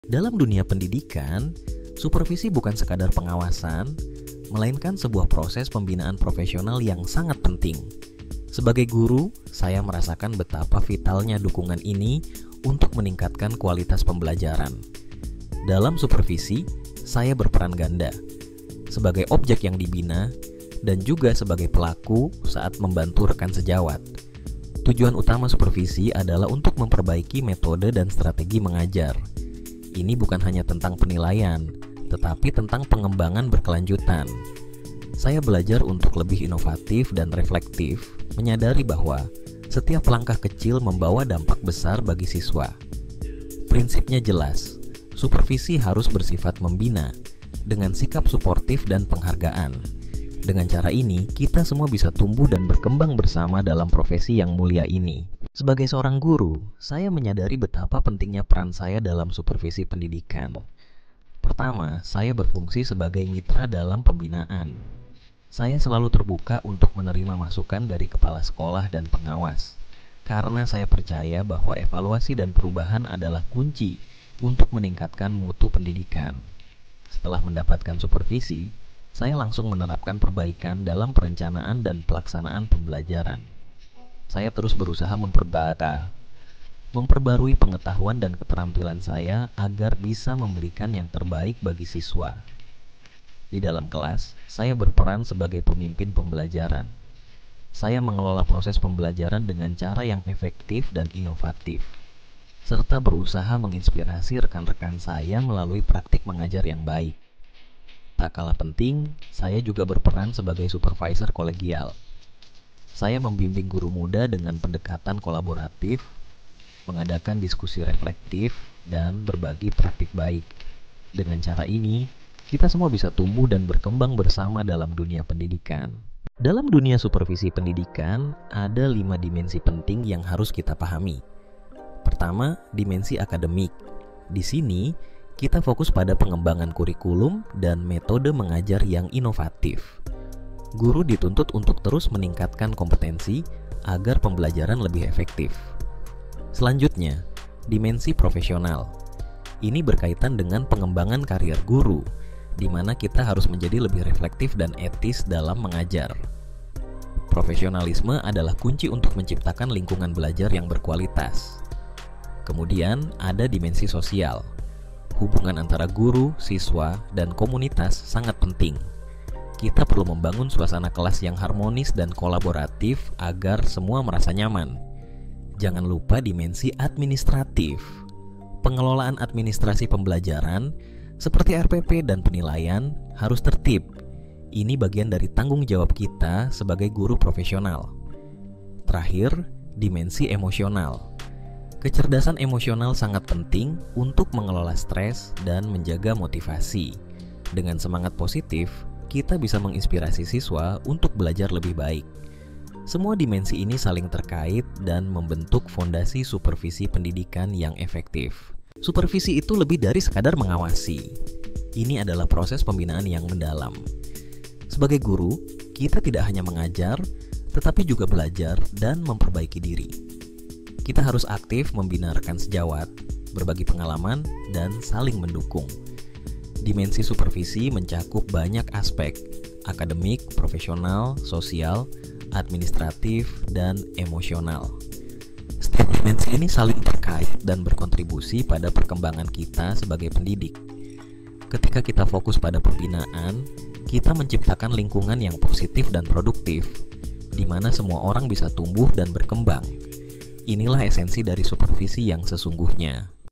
Dalam dunia pendidikan, supervisi bukan sekadar pengawasan, melainkan sebuah proses pembinaan profesional yang sangat penting. Sebagai guru, saya merasakan betapa vitalnya dukungan ini untuk meningkatkan kualitas pembelajaran. Dalam supervisi, saya berperan ganda, sebagai objek yang dibina, dan juga sebagai pelaku saat membantu rekan sejawat. Tujuan utama supervisi adalah untuk memperbaiki metode dan strategi mengajar. Ini bukan hanya tentang penilaian, tetapi tentang pengembangan berkelanjutan. Saya belajar untuk lebih inovatif dan reflektif, menyadari bahwa setiap langkah kecil membawa dampak besar bagi siswa. Prinsipnya jelas, supervisi harus bersifat membina, dengan sikap suportif dan penghargaan. Dengan cara ini, kita semua bisa tumbuh dan berkembang bersama dalam profesi yang mulia ini. Sebagai seorang guru, saya menyadari betapa pentingnya peran saya dalam supervisi pendidikan. Pertama, saya berfungsi sebagai mitra dalam pembinaan. Saya selalu terbuka untuk menerima masukan dari kepala sekolah dan pengawas, karena saya percaya bahwa evaluasi dan perubahan adalah kunci untuk meningkatkan mutu pendidikan. Setelah mendapatkan supervisi, saya langsung menerapkan perbaikan dalam perencanaan dan pelaksanaan pembelajaran. Saya terus berusaha memperbarui pengetahuan dan keterampilan saya agar bisa memberikan yang terbaik bagi siswa. Di dalam kelas, saya berperan sebagai pemimpin pembelajaran. Saya mengelola proses pembelajaran dengan cara yang efektif dan inovatif, serta berusaha menginspirasi rekan-rekan saya melalui praktik mengajar yang baik. Tak kalah penting, saya juga berperan sebagai supervisor kolegial. Saya membimbing guru muda dengan pendekatan kolaboratif, mengadakan diskusi reflektif, dan berbagi praktik baik. Dengan cara ini, kita semua bisa tumbuh dan berkembang bersama dalam dunia pendidikan. Dalam dunia supervisi pendidikan, ada 5 dimensi penting yang harus kita pahami. Pertama, dimensi akademik. Di sini, kita fokus pada pengembangan kurikulum dan metode mengajar yang inovatif. Guru dituntut untuk terus meningkatkan kompetensi agar pembelajaran lebih efektif. Selanjutnya, dimensi profesional. Ini berkaitan dengan pengembangan karier guru, di mana kita harus menjadi lebih reflektif dan etis dalam mengajar. Profesionalisme adalah kunci untuk menciptakan lingkungan belajar yang berkualitas. Kemudian ada dimensi sosial. Hubungan antara guru, siswa, dan komunitas sangat penting. Kita perlu membangun suasana kelas yang harmonis dan kolaboratif agar semua merasa nyaman. Jangan lupa dimensi administratif. Pengelolaan administrasi pembelajaran seperti RPP dan penilaian harus tertib. Ini bagian dari tanggung jawab kita sebagai guru profesional. Terakhir, dimensi emosional. Kecerdasan emosional sangat penting untuk mengelola stres dan menjaga motivasi. Dengan semangat positif, kita bisa menginspirasi siswa untuk belajar lebih baik. Semua dimensi ini saling terkait dan membentuk fondasi supervisi pendidikan yang efektif. Supervisi itu lebih dari sekadar mengawasi. Ini adalah proses pembinaan yang mendalam. Sebagai guru, kita tidak hanya mengajar, tetapi juga belajar dan memperbaiki diri. Kita harus aktif membina rekan sejawat, berbagi pengalaman, dan saling mendukung. Dimensi supervisi mencakup banyak aspek, akademik, profesional, sosial, administratif, dan emosional. Setiap dimensi ini saling terkait dan berkontribusi pada perkembangan kita sebagai pendidik. Ketika kita fokus pada pembinaan, kita menciptakan lingkungan yang positif dan produktif, di mana semua orang bisa tumbuh dan berkembang. Inilah esensi dari supervisi yang sesungguhnya.